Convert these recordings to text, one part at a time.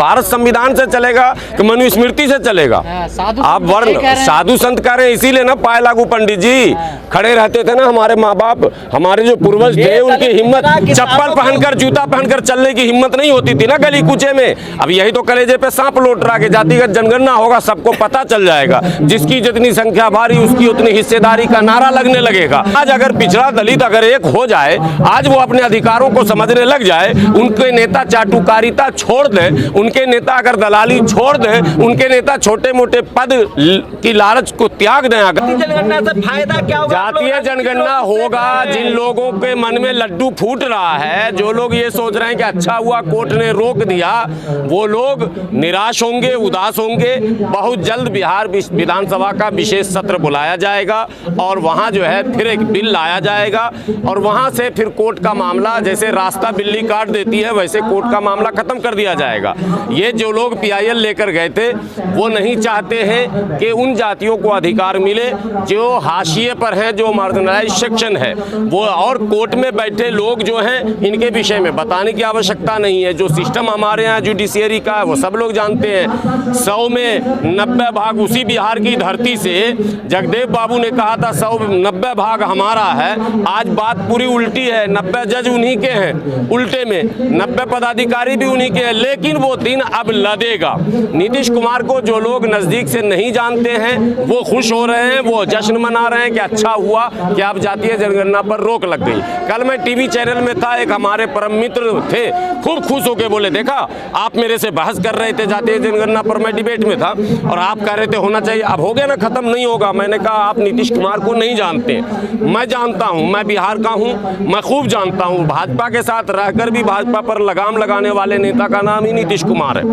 भारत संविधान से चलेगा कि मनुस्मृति से चलेगा? आप वर्ण साधु संत कह रहे हैं, इसीलिए ना पाए लागू पंडित जी खड़े रहते थे ना। हमारे माँ बाप, हमारे जो पूर्वज थे, उनकी हिम्मत चप्पल पहनकर, जूता पहनकर चलने की हिम्मत नहीं होती थी ना गली कूचे में। अब यही तो कलेजे पे सांप लौट रहा है कि जातिगत जनगणना होगा, सबको पता चल जाएगा, जिसकी जितनी संख्या भारी उसकी उतनी हिस्सेदारी का नारा लगने लगेगा। आज अगर पिछड़ा दलित अगर एक हो जाए, आज वो अपने अधिकारों को समझने लग जाए, उनके नेता चाटुकारिता छोड़ दें, उनके नेता अगर दलाली छोड़ दें, उनके नेता छोटे मोटे पद की लालच को त्याग दें, अगर जनगणना से फायदा क्या होगा? जातीय जनगणना होगा, जिन लोगों के मन में लड्डू फूट रहा है, जो लोग ये सोच रहे हैं कि अच्छा हुआ कोर्ट ने रोक दिया, वो लोग निराश होंगे, उदास होंगे। बहुत जल्द बिहार विधानसभा का विशेष सत्र बुलाया जाएगा और वहां जो है फिर एक बिल लाया जाएगा और वहां से फिर कोर्ट का मामला, जैसे रास्ता बिल्ली काट देती है वैसे कोर्ट का मामला खत्म कर दिया जाएगा। ये जो लोग PIL लेकर गए थे, वो नहीं चाहते हैं कि उन जातियों को अधिकार मिले जो हाशिए पर हैं, जो मार्जिनलाइज्ड सेक्शन है वो। और कोर्ट में बैठे लोग जो हैं, इनके विषय में बताने की आवश्यकता नहीं है। जो सिस्टम हमारे यहाँ जुडिशियरी का है वो सब लोग जानते हैं। 100 में 90 भाग उसी बिहार की धरती से जगदेव बाबू ने कहा था 190 भाग हमारा है। आज बात पूरी उल्टी है, 90 जज उन्हीं के हैं, उल्टे में 90 पदाधिकारी भी उन्हीं के हैं। लेकिन वो दिन अब लदेगा। नीतीश कुमार को जो लोग नजदीक से नहीं जानते हैं वो खुश हो रहे हैं, वो जश्न मना रहे हैं कि अच्छा हुआ कि अब जातीय जनगणना पर रोक लग गई। कल मैं टीवी चैनल में था, एक हमारे परम मित्र थे, खूब खुश होकर बोले, देखा आप मेरे से बहस कर रहे थे जातीय जनगणना पर, मैं डिबेट में था और आप कह रहे थे होना चाहिए, अब हो गया ना, खत्म नहीं होगा। मैंने कहा आप नीतीश कुमार को नहीं जानते, मैं जानता हूं, मैं बिहार का हूं, मैं खूब जानता हूं। भाजपा के साथ रहकर भी भाजपा पर लगाम लगाने वाले नेता का नाम ही नीतीश कुमार है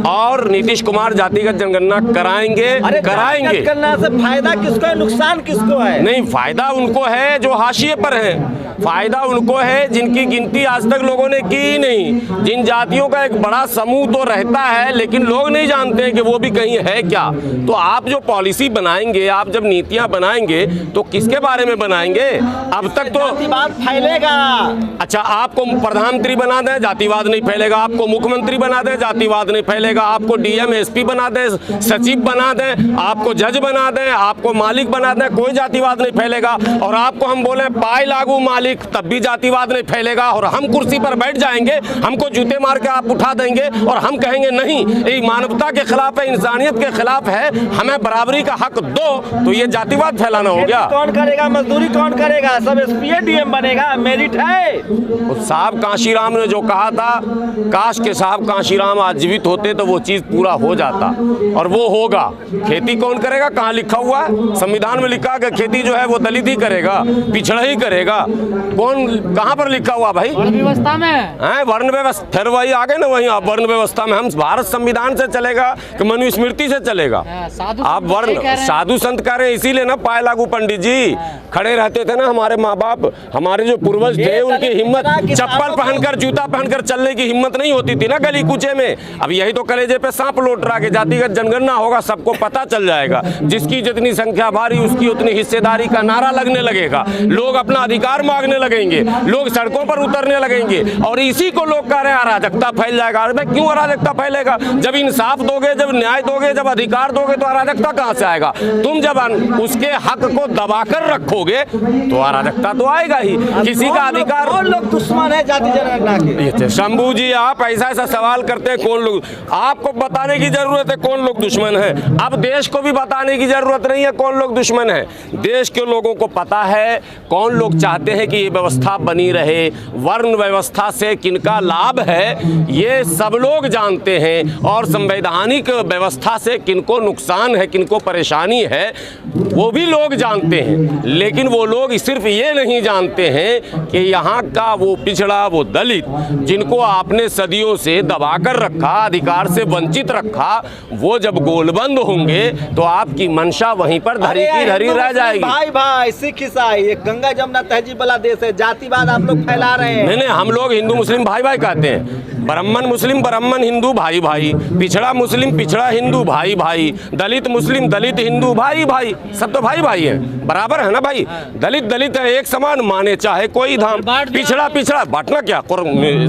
और नीतीश कुमार जातिगत जनगणना कराएंगे। जनगणना से फायदा किसको है, नुकसान किसको है? नहीं, फायदा उनको है जो हाशिए पर हैं, फायदा उनको है जिनकी गिनती आज तक लोगों ने की ही नहीं। जिन जातियों का एक बड़ा समूह तो रहता है लेकिन लोग नहीं जानते हैं कि वो भी कहीं है क्या। तो आप जो पॉलिसी बनाएंगे, आप जब नीतियां बनाएंगे तो किसके बारे में बनाएंगे? अब तक तो जातिवाद फैलेगा। अच्छा, आपको प्रधानमंत्री बना दें, जातिवाद नहीं फैलेगा। आपको मुख्यमंत्री बना दें, जातिवाद नहीं फैलेगा। आपको DM SP बना दें, सचिव बना दें, आपको जज बना दें, आपको मालिक बना दें, कोई जातिवाद नहीं फैलेगा। और आपको हम बोले पाए लागू मालिक, तब भी जातिवाद नहीं फैलेगा। और हम कुर्सी पर बैठ जाएंगे, हमको जूते मार के आप उठा देंगे और हम कहेंगे नहीं ये मानवता के खिलाफ है, इंसानियत के खिलाफ है, हमें बराबरी का हक दो, तो ये जातिवाद फैलाना हो गया। कौन करेगा, मजदूरी कौन करेगा? सब SP DM बनेगा, मेरिट है। साहब कांशीराम ने जो कहा था, काश के साहब कांशीराम आज जीवित होते तो वो चीज पूरा हो जाता और वो होगा। खेती कौन करेगा? कहाँ लिखा हुआ है? संविधान में लिखा कि खेती जो है वो दलित ही करेगा, पिछड़ा ही करेगा। कौन, कहाँ पर लिखा हुआ भाई? वर्ण व्यवस्था में है, वर्ण व्यवस्था। फिर वही आ गए ना, वही आप वर्ण व्यवस्था में। हम भारत संविधान से चलेगा कि मनुस्मृति से चलेगा? आप वर्ण साधु संत कह रहे हैं, इसीलिए ना पाए लागू पंडित जी खड़े रहते थे ना। हमारे माँ बाप, हमारे जो पूर्वज थे, उनकी हिम्मत चप्पल पहनकर, जूता पहनकर चलने की हिम्मत नहीं होती थी ना गली कूचे में। अब यही तो कलेजे पे सांप लौट रहा है कि जातिगत जनगणना होगा, सबको पता चल जाएगा, जिसकी जितनी संख्या भारी उसकी उतनी हिस्सेदारी का नारा लगने लगेगा, लोग अपना अधिकार मांगने लगेंगे, लोग सड़कों पर उतरने लगेंगे। और इसी को लोग कह रहे हैं अराजकता फैल जाएगा। अरे क्यों अराजकता फैलेगा? जब इंसाफ दोगे, जब न्याय दोगे, जब अधिकार दोगे तो अराजकता कहां से आएगा? तुम जब उसके हक को दबाकर रखोगे तो अराजकता तो आएगा ही। किसी का अधिकार, कौन लोग दुश्मन है जाति जनगणना के? शंभू जी, आप ऐसा ऐसा सवाल करते हैं, कौन लोग? आपको बताने की जरूरत है कौन लोग दुश्मन है। अब देश को भी बताने की जरूरत नहीं है कौन लोग दुश्मन है। देश के लोगों को पता है कौन लोग चाहते हैं कि ये व्यवस्था बनी रहे, वर्ण व्यवस्था से किनका लाभ है ये सब लोग जानते हैं, और संवैधानिक व्यवस्था से किनको नुकसान है, किनको परेशानी है वो भी लोग जानते हैं। लेकिन वो लोग सिर्फ ये नहीं जानते हैं कि यहाँ का वो पिछड़ा, वो दलित जिनको आपने सदियों से दबाकर रखा, अधिकार से वंचित रखा, वो जब गोलबंद होंगे तो आपकी मंशा वहीं पर धरी की धरी रह जाएगी। भाई भाई, सिख ईसाई, ये गंगा जमुना तहजीब वाला देश है, जातिवाद आप लोग फैला रहे हैं। नहीं, हम लोग हिंदू मुस्लिम भाई भाई कहते हैं। ब्राह्मण मुस्लिम, ब्राह्मण हिंदू भाई भाई, पिछड़ा मुस्लिम पिछड़ा हिंदू भाई भाई, दलित मुस्लिम दलित हिंदू भाई भाई, सब तो भाई भाई है, बराबर है ना भाई। दलित दलित है, एक समान माने चाहे कोई धाम। पिछड़ा पिछड़ा बांटना क्या,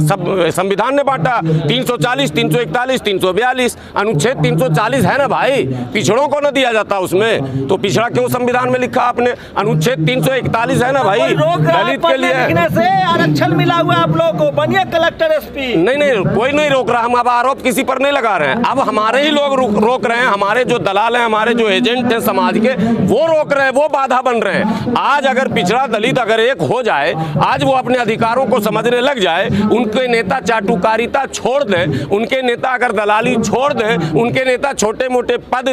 सब संविधान ने बांटा, 340 341 342 अनुच्छेद 340 है ना भाई, पिछड़ों को न दिया जाता उसमें, तो पिछड़ा क्यों संविधान में लिखा आपने? अनुच्छेद 341 है ना भाई, दलित के लिए से आरक्षण मिला हुआ आप लोगों को, बनिए कलेक्टर एसपी। नहीं कोई नहीं रोक रहा, हम अब आरोप किसी पर नहीं लगा रहे हैं, अब हमारे ही लोग रोक रहे हैं, हमारे जो दलाल हैं, हमारे जो एजेंट हैं समाज के, वो रोक रहे हैं, वो बाधा बन रहे हैं। आज अगर पिछड़ा दलित अगर एक हो जाए, आज वो अपने अधिकारों को समझने लग जाए, उनके नेता चाटुकारिता छोड़ दें, उनके नेता अगर दलाली छोड़ दें, उनके नेता छोटे मोटे पद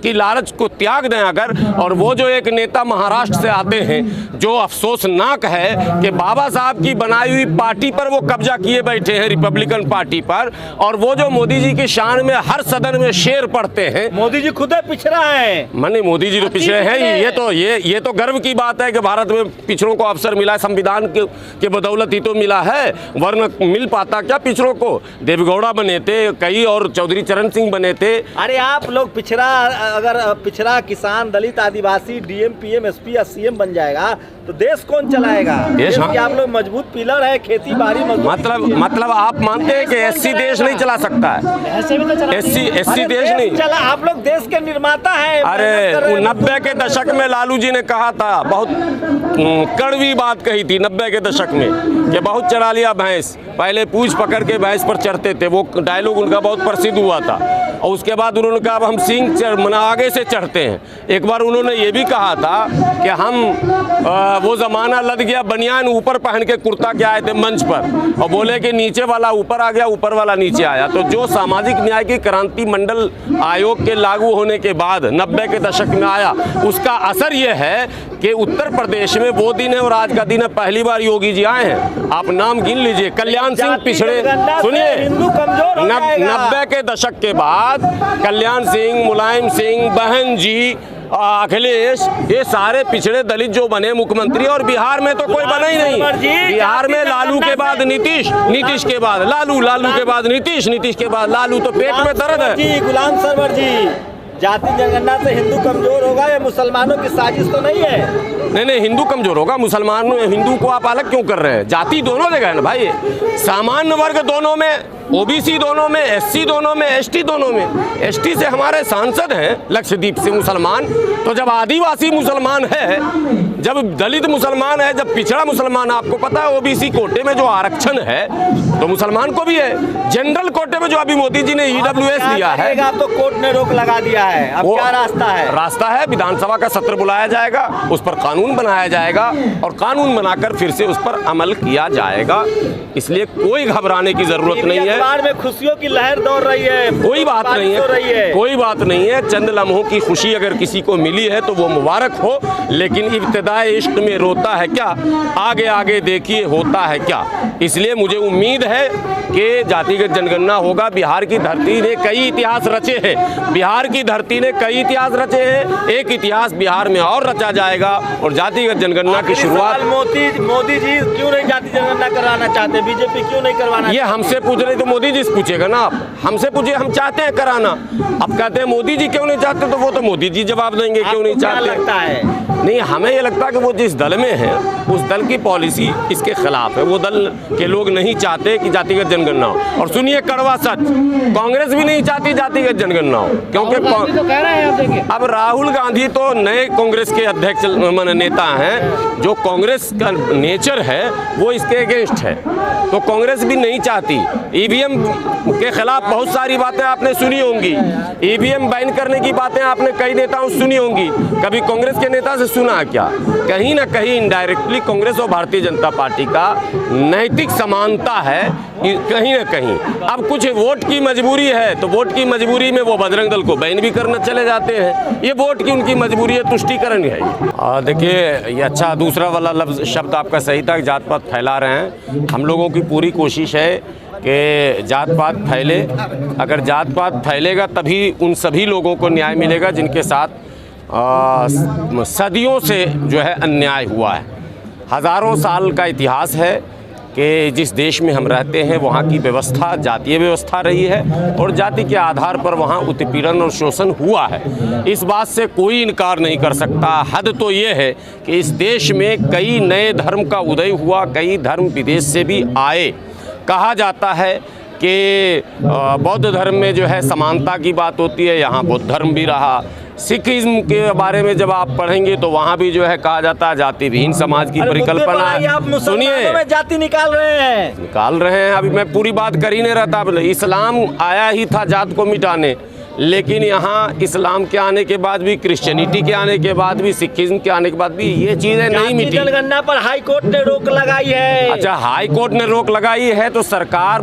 की लालच को त्याग दें अगर, और वो जो एक नेता महाराष्ट्र से आते हैं, जो अफसोसनाक है कि बाबा साहब की बनाई हुई पार्टी पर वो कब्जा किए बैठे हैं, रिपब्लिकन पार्टी पर, और वो जो मोदी जी की शान में हर सदन में शेर पढ़ते हैं। मोदी जी खुद पिछड़ा है, माने मोदी जी तो पिछड़े हैं ही, ये तो गर्व की बात है कि भारत में पिछड़ों को अवसर मिला है, संविधान के बदौलत ही तो मिला है, वरना मिल पाता क्या पिछड़ों को? देवेगौड़ा बने थे कई, और चौधरी चरण सिंह बने थे। अरे आप लोग पिछड़ा, अगर पिछड़ा किसान दलित आदिवासी डीएम पीएम एसपी या सीएम बन जाएगा तो देश कौन चलाएगा? देश की आप लोग मजबूत पिलर है, खेती बाड़ी मतलब आप मानते हैं कि एससी देश नहीं चला सकता है? एससी देश नहीं चला, आप लोग देश के निर्माता हैं। अरे 90 के दशक में लालू जी ने कहा था, बहुत कड़वी बात कही थी 90 के दशक में, कि बहुत चढ़ा लिया भैंस, पहले पूंछ पकड़ के भैंस पर चढ़ते थे, वो डायलॉग उनका बहुत प्रसिद्ध हुआ था। और उसके बाद उन्होंने कहा अब हम सींग आगे से चढ़ते हैं। एक बार उन्होंने ये भी कहा था कि हम वो ज़माना लद गया, बनियान ऊपर पहन के कुर्ता के आए थे मंच पर, और बोले कि नीचे वाला ऊपर आ गया, ऊपर वाला नीचे आया। तो जो सामाजिक न्याय की क्रांति मंडल आयोग के लागू होने के बाद 90 के दशक में आया, उसका असर ये है कि उत्तर प्रदेश में वो दिन है और आज का दिन है, पहली बार योगी जी आए हैं। आप नाम गिन लीजिए, कल्याण सिंह पिछड़े, सुनिए, हिंदू कमजोर हो जाएगा। 90 के दशक के बाद कल्याण सिंह, मुलायम सिंह, बहन जी, अखिलेश, ये सारे पिछड़े दलित जो बने मुख्यमंत्री, और बिहार में तो कोई बना ही नहीं। बिहार में लालू के बाद नीतीश, नीतीश के बाद लालू, लालू के बाद नीतीश, नीतीश के बाद लालू, तो पेट में दर्द है जी। गुलाम सरवर जी, जाति जनगणना से हिंदू कमजोर होगा, ये मुसलमानों की साजिश तो नहीं है? नहीं हिंदू कमजोर होगा, मुसलमान हिंदू को आप अलग क्यों कर रहे हैं? जाति दोनों जगह है ना भाई, सामान्य वर्ग दोनों में, ओबीसी दोनों में, एससी दोनों में, एसटी दोनों में। एसटी से हमारे सांसद हैं लक्षद्वीप से मुसलमान, तो जब आदिवासी मुसलमान है, जब दलित मुसलमान है, जब पिछड़ा मुसलमान, आपको पता है ओबीसी कोटे में जो आरक्षण है तो मुसलमान को भी है, जनरल कोटे में जो अभी मोदी जी ने ईडब्ल्यूएस दिया है, तो कोर्ट ने रोक लगा दिया है। अब क्या रास्ता है? रास्ता है विधानसभा का सत्र बुलाया जाएगा, उस पर कानून बनाया जाएगा, और कानून बनाकर फिर से उस पर अमल किया जाएगा। इसलिए कोई घबराने की जरूरत नहीं है। में खुशियों की लहर दौड़ रही है, कोई बात नहीं है, कोई बात नहीं है। चंद लम्हों की खुशी अगर किसी को मिली है तो वो मुबारक हो, लेकिन इब्तिदाए इश्क में रोता है क्या, आगे आगे देखिए होता है क्या। इसलिए मुझे उम्मीद है कि जातिगत जनगणना होगा। बिहार की धरती ने कई इतिहास रचे हैं, बिहार की धरती ने कई इतिहास रचे हैं, एक इतिहास बिहार में और रचा जाएगा, और जातिगत जनगणना की शुरुआत। मोदी जी क्यों नहीं जाति जनगणना कराना चाहते, बीजेपी क्यों नहीं करवाना? ये हमसे पूछ रहे तो मोदी जी से पूछेगा ना, आप हमसे पूछिए, हम चाहते हैं कराना। अब कहते हैं मोदी जी क्यों नहीं चाहते, तो वो तो मोदी जी जवाब देंगे क्यों नहीं चाहते। लगता है नहीं, हमें ये लगता है कि वो जिस दल में है उस दल की पॉलिसी इसके खिलाफ है, वो दल के लोग नहीं चाहते कि जातिगत जनगणना हो। और सुनिए कड़वा सच, कांग्रेस भी नहीं चाहती जातिगत जनगणना हो, क्योंकि तो कह रहे हैं अब राहुल गांधी तो नए कांग्रेस के अध्यक्ष नेता हैं, जो कांग्रेस का नेचर है वो इसके अगेंस्ट है, तो कांग्रेस भी नहीं चाहती। ईवीएम के खिलाफ बहुत सारी बातें आपने सुनी होंगी, ईवीएम बैन करने की बातें आपने कई नेताओं से सुनी होंगी, कभी कांग्रेस के नेता से सुना क्या? कहीं ना कहीं इनडायरेक्टली कांग्रेस और भारतीय जनता पार्टी का नैतिक समानता है कहीं ना कहीं। अब कुछ वोट की मजबूरी है, तो वोट की मजबूरी में वो बजरंग दल को बैन भी करना चले जाते हैं, ये वोट की उनकी मजबूरी है, तुष्टीकरण है। देखिए ये अच्छा दूसरा वाला लफ्ज़ शब्द आपका सही था, जात पात फैला रहे हैं। हम लोगों की पूरी कोशिश है कि जात पात फैले, अगर जात पात फैलेगा तभी उन सभी लोगों को न्याय मिलेगा जिनके साथ सदियों से जो है अन्याय हुआ है। हज़ारों साल का इतिहास है, कि जिस देश में हम रहते हैं वहाँ की व्यवस्था जातीय व्यवस्था रही है और जाति के आधार पर वहाँ उत्पीड़न और शोषण हुआ है। इस बात से कोई इनकार नहीं कर सकता। हद तो ये है कि इस देश में कई नए धर्म का उदय हुआ, कई धर्म विदेश से भी आए। कहा जाता है कि बौद्ध धर्म में जो है समानता की बात होती है, यहाँ बौद्ध धर्म भी रहा। सिखिज्म के बारे में जब आप पढ़ेंगे तो वहाँ भी जो है कहा जाता है जाति विहीन समाज की परिकल्पना है। सुनिए, जाति निकाल रहे हैं। अभी मैं पूरी बात कर ही नहीं रहा था। इस्लाम आया ही था जात को मिटाने, लेकिन यहाँ इस्लाम के आने के बाद भी, क्रिश्चियनिटी के आने के बाद भी, सिखिज्म के आने के बाद भी ये चीज़ें नहीं मिटी। जनगणना पर हाई कोर्ट ने रोक लगाई है। अच्छा, हाई कोर्ट ने रोक लगाई है तो सरकार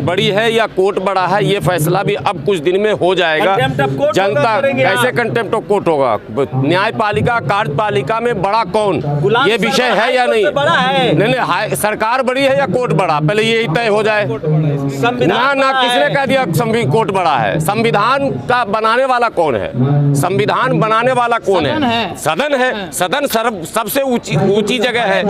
बड़ी है या कोर्ट बड़ा है, ये फैसला भी अब कुछ दिन में हो जाएगा। जनता कैसे कंटेम्प्ट ऑफ कोर्ट होगा? न्यायपालिका कार्यपालिका में बड़ा कौन, ये विषय है या नहीं? बड़ा है। नहीं, सरकार बड़ी है या कोर्ट बड़ा, पहले ये तय हो जाए। ना किसने कह दिया कोर्ट बड़ा है? संविधान का बनाने वाला कौन है? संविधान बनाने वाला कौन है? सदन है। सदन सबसे ऊंची जगह है।